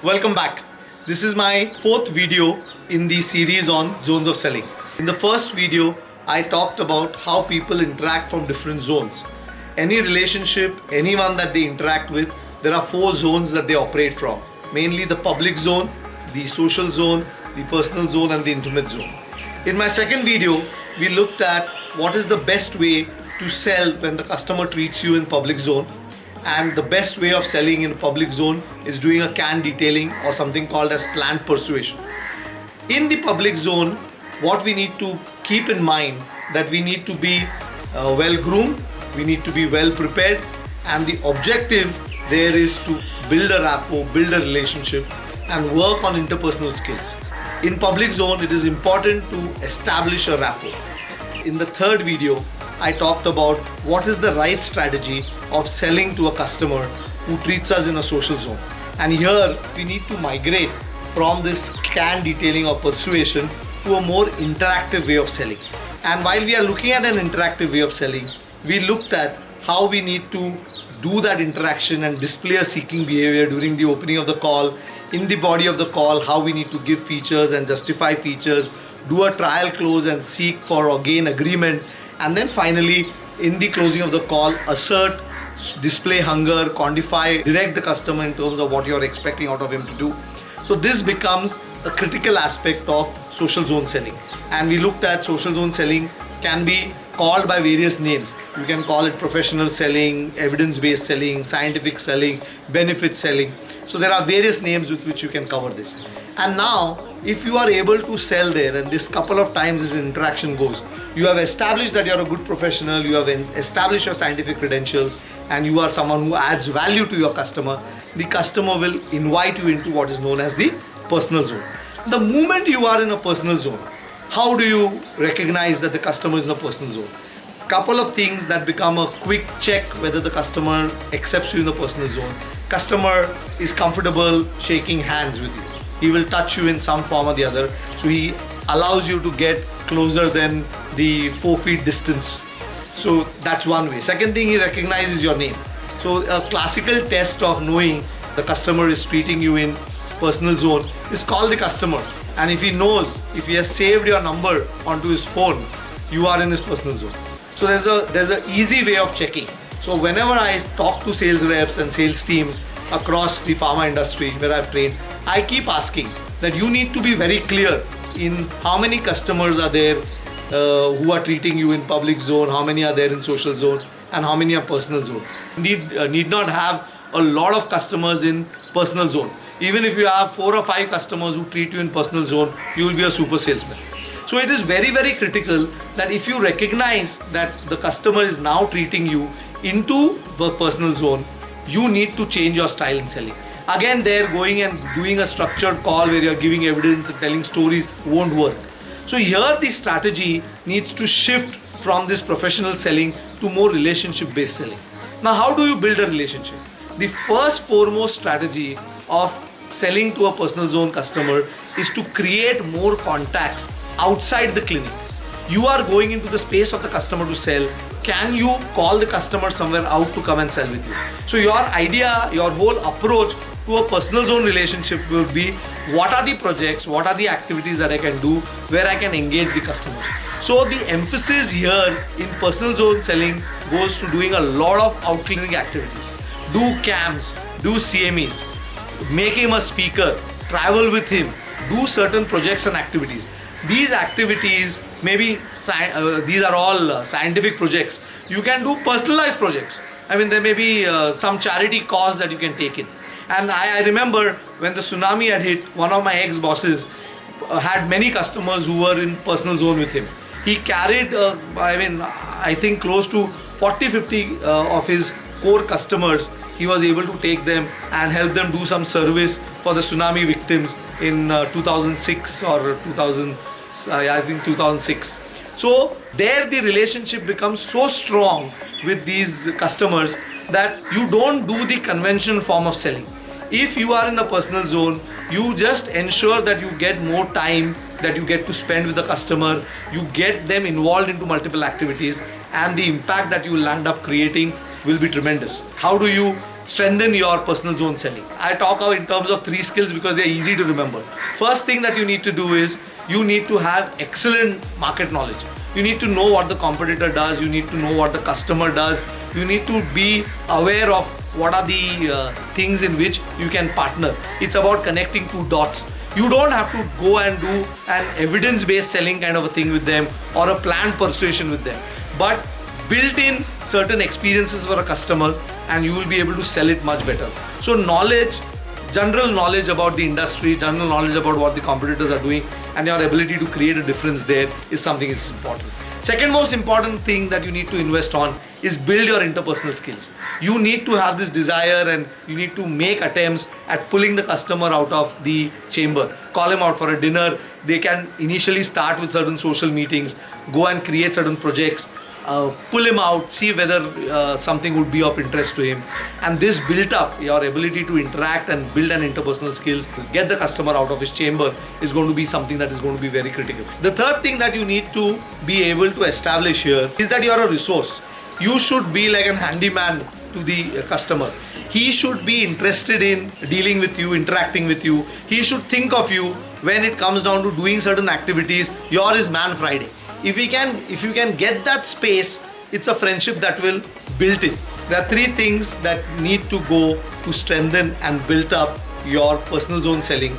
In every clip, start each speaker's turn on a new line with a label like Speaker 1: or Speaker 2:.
Speaker 1: Welcome back. This is my fourth video in the series on zones of selling. In the first video, I talked about how people interact from different zones. Any relationship, anyone that they interact with, there are four zones that they operate from. Mainly the public zone, the social zone, the personal zone and the intimate zone. In my second video, we looked at what is the best way to sell when the customer treats you in public zone. And the best way of selling in a public zone is doing a canned detailing or something called as planned persuasion. In the public zone, what we need to keep in mind that we need to be well groomed, we need to be well prepared, and the objective there is to build a rapport, build a relationship and work on interpersonal skills. In public zone, it is important to establish a rapport. In the third video, I talked about what is the right strategy of selling to a customer who treats us in a social zone. And here we need to migrate from this canned detailing or persuasion to a more interactive way of selling. And while we are looking at an interactive way of selling, we looked at how we need to do that interaction and display a seeking behavior during the opening of the call, in the body of the call, how we need to give features and justify features, do a trial close and seek for or gain agreement, and then finally in the closing of the call, assert, display hunger, quantify, direct the customer in terms of what you're expecting out of him to do. So this becomes a critical aspect of social zone selling. And we looked at social zone selling can be called by various names. You can call it professional selling, evidence-based selling, scientific selling, benefit selling. So there are various names with which you can cover this. And now, if you are able to sell there, and this couple of times this interaction goes, you have established that you're a good professional, you have established your scientific credentials, and you are someone who adds value to your customer, the customer will invite you into what is known as the personal zone. The moment you are in a personal zone, how do you recognize that the customer is in the personal zone? Couple of things that become a quick check whether the customer accepts you in the personal zone. Customer is comfortable shaking hands with you. He will touch you in some form or the other. So he allows you to get closer than the 4 feet distance. So that's one way. Second thing, he recognizes your name. So a classical test of knowing the customer is treating you in personal zone is call the customer. And if he knows, if he has saved your number onto his phone, you are in his personal zone. So there's a easy way of checking. So whenever I talk to sales reps and sales teams across the pharma industry where I've trained, I keep asking that you need to be very clear in how many customers are there who are treating you in public zone, how many are there in social zone, and how many are personal zone. Need not have a lot of customers in personal zone. Even if you have 4 or 5 customers who treat you in personal zone, you will be a super salesman. So it is very, very critical that if you recognize that the customer is now treating you into the personal zone, you need to change your style in selling. Again, there going and doing a structured call where you're giving evidence and telling stories won't work. So here the strategy needs to shift from this professional selling to more relationship-based selling. Now, how do you build a relationship? The first foremost strategy of selling to a personal zone customer is to create more contacts outside the clinic. You are going into the space of the customer to sell. Can you call the customer somewhere out to come and sell with you? So your idea, your whole approach to a personal zone relationship will be what are the projects, what are the activities that I can do where I can engage the customers. So the emphasis here in personal zone selling goes to doing a lot of out-clinic activities. Do camps, do CMEs, make him a speaker, travel with him, do certain projects and activities. These activities, maybe these are all scientific projects. You can do personalized projects. I mean, there may be some charity cause that you can take in. And I remember when the tsunami had hit, one of my ex-bosses had many customers who were in personal zone with him. He carried, I think close to 40-50 of his core customers. He was able to take them and help them do some service for the tsunami victims in 2006 or 2006. So there the relationship becomes so strong with these customers that you don't do the conventional form of selling. If you are in a personal zone, you just ensure that you get more time that you get to spend with the customer, you get them involved into multiple activities, and the impact that you will end up creating will be tremendous. How do you strengthen your personal zone selling. I talk out in terms of 3 skills because they're easy to remember. First thing that you need to do is you need to have excellent market knowledge. You need to know what the competitor does, you need to know what the customer does, you need to be aware of what are the things in which you can partner. It's about connecting 2 dots. You don't have to go and do an evidence-based selling kind of a thing with them or a planned persuasion with them, but build in certain experiences for a customer and you will be able to sell it much better. So knowledge, general knowledge about the industry, general knowledge about what the competitors are doing, and your ability to create a difference there is something is important. Second most important thing that you need to invest on is build your interpersonal skills. You need to have this desire and you need to make attempts at pulling the customer out of the chamber. Call him out for a dinner. They can initially start with certain social meetings, go and create certain projects, pull him out, see whether something would be of interest to him. And this built up your ability to interact and build an interpersonal skills, get the customer out of his chamber is going to be something that is going to be very critical. The third thing that you need to be able to establish here is that you are a resource. You should be like an handyman to the customer. He should be interested in dealing with you, interacting with you. He should think of you when it comes down to doing certain activities. You're his man Friday. If you can get that space, it's a friendship that will build in. There are 3 things that need to go to strengthen and build up your personal zone selling.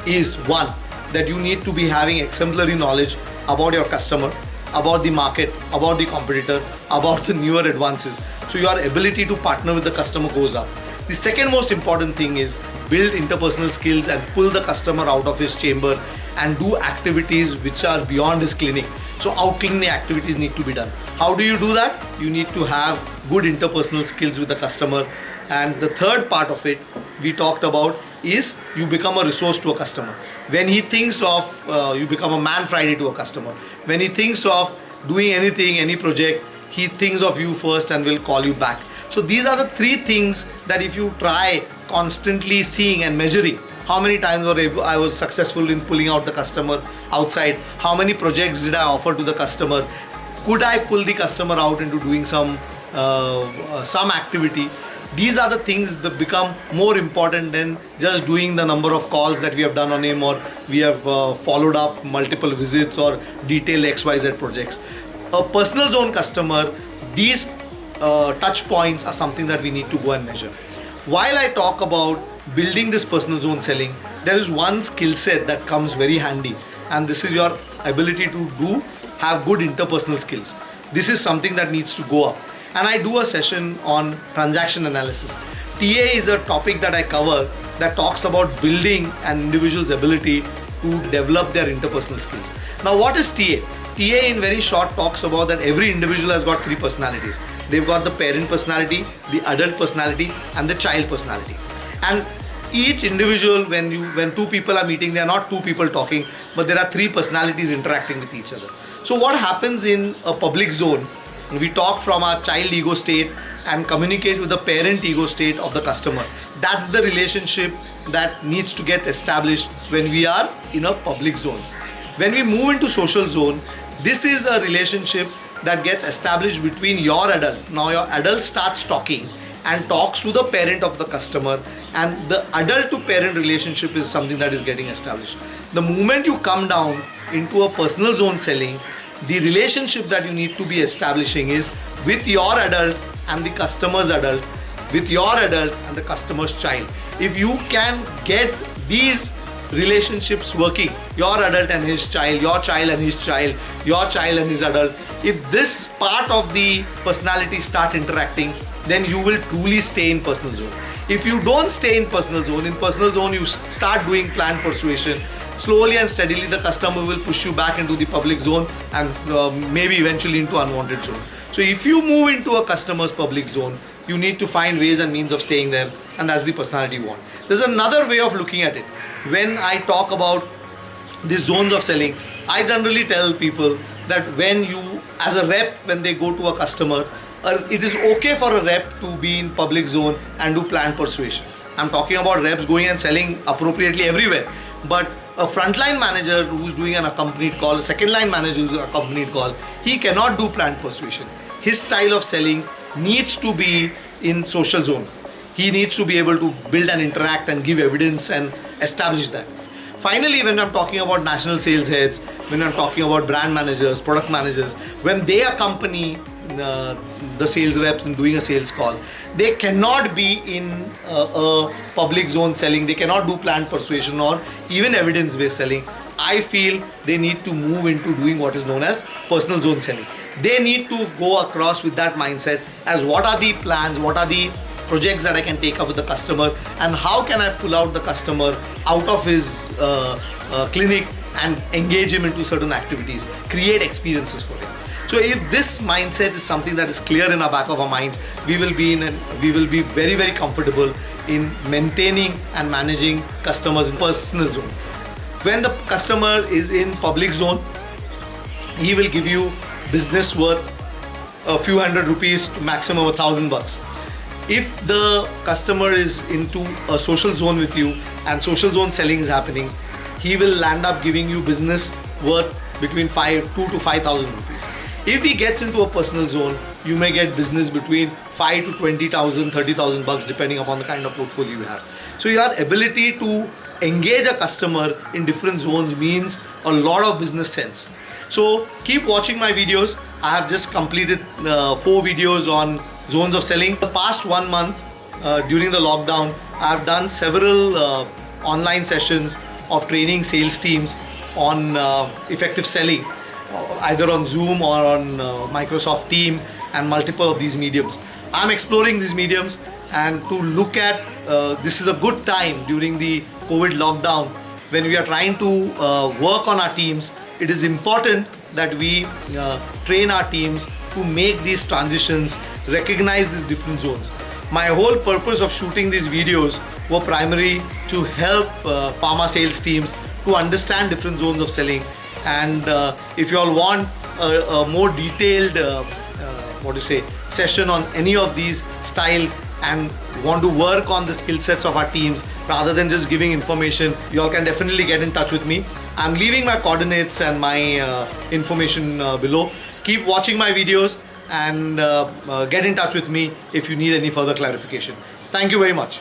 Speaker 1: Is 1, that you need to be having exemplary knowledge about your customer, about the market, about the competitor, about the newer advances. So your ability to partner with the customer goes up. The second most important thing is build interpersonal skills and pull the customer out of his chamber and do activities which are beyond his clinic. So out-cleaning activities need to be done. How do you do that? You need to have good interpersonal skills with the customer. And the third part of it we talked about is you become a resource to a customer. When he thinks of, you become a man Friday to a customer. When he thinks of doing anything, any project, he thinks of you first and will call you back. So these are the 3 things that if you try constantly seeing and measuring, how many times I was successful in pulling out the customer outside, how many projects did I offer to the customer, could I pull the customer out into doing some activity. These are the things that become more important than just doing the number of calls that we have done on him, or we have followed up multiple visits or detailed XYZ projects. A personal zone customer, these touch points are something that we need to go and measure. While I talk about building this personal zone selling, there is one skill set that comes very handy, and this is your ability to have good interpersonal skills. This is something that needs to go up. And I do a session on transaction analysis. TA is a topic that I cover that talks about building an individual's ability to develop their interpersonal skills. Now, what is TA? TA in very short talks about that every individual has got 3 personalities. They've got the parent personality, the adult personality, and the child personality. And each individual, when 2 people are meeting, they are not 2 people talking, but there are 3 personalities interacting with each other. So what happens in a public zone, we talk from our child ego state and communicate with the parent ego state of the customer. That's the relationship that needs to get established when we are in a public zone. When we move into social zone, this is a relationship that gets established between your adult. Now your adult starts talking and talks to the parent of the customer, and the adult to parent relationship is something that is getting established. The moment you come down into a personal zone selling, the relationship that you need to be establishing is with your adult and the customer's adult, with your adult and the customer's child. If you can get these relationships working, your adult and his child, your child and his child, your child and his adult, if this part of the personality start interacting, then you will truly stay in personal zone. If you don't stay in personal zone you start doing planned persuasion. Slowly and steadily the customer will push you back into the public zone and maybe eventually into unwanted zone. So if you move into a customer's public zone, you need to find ways and means of staying there, and that's the personality you want. There's another way of looking at it. When I talk about the zones of selling, I generally tell people that when you, as a rep, when they go to a customer, it is okay for a rep to be in public zone and do planned persuasion. I'm talking about reps going and selling appropriately everywhere. But a frontline manager who's doing an accompanied call, a second line manager who's accompanied call, he cannot do planned persuasion. His style of selling needs to be in social zone. he needs to be able to build and interact and give evidence and establish that. Finally, when I'm talking about national sales heads, when I'm talking about brand managers, product managers, when they accompany the sales reps in doing a sales call, they cannot be in a public zone selling, they cannot do planned persuasion or even evidence-based selling. I feel they need to move into doing what is known as personal zone selling. They need to go across with that mindset as what are the plans, what are the projects that I can take up with the customer, and how can I pull out the customer out of his clinic and engage him into certain activities, create experiences for him. So if this mindset is something that is clear in our back of our minds, we will be very, very comfortable in maintaining and managing customers in personal zone. When the customer is in public zone, he will give you business worth a few hundred rupees to maximum $1,000. If the customer is into a social zone with you and social zone selling is happening, he will land up giving you business worth between 2 to 5,000 rupees. If he gets into a personal zone, you may get business between 5 to 20,000, 30,000 bucks depending upon the kind of portfolio you have. So your ability to engage a customer in different zones means a lot of business sense. So keep watching my videos. I have just completed 4 videos on zones of selling. The past 1 month during the lockdown, I have done several online sessions of training sales teams on effective selling, either on Zoom or on Microsoft Teams and multiple of these mediums. I'm exploring these mediums, and to look at this is a good time during the COVID lockdown when we are trying to work on our teams. It is important that we train our teams to make these transitions, recognize these different zones. My whole purpose of shooting these videos were primarily to help pharma sales teams to understand different zones of selling. And if you all want a more detailed session on any of these styles and want to work on the skill sets of our teams rather than just giving information, you all can definitely get in touch with me. I'm leaving my coordinates and my information below. Keep watching my videos and get in touch with me if you need any further clarification. Thank you very much.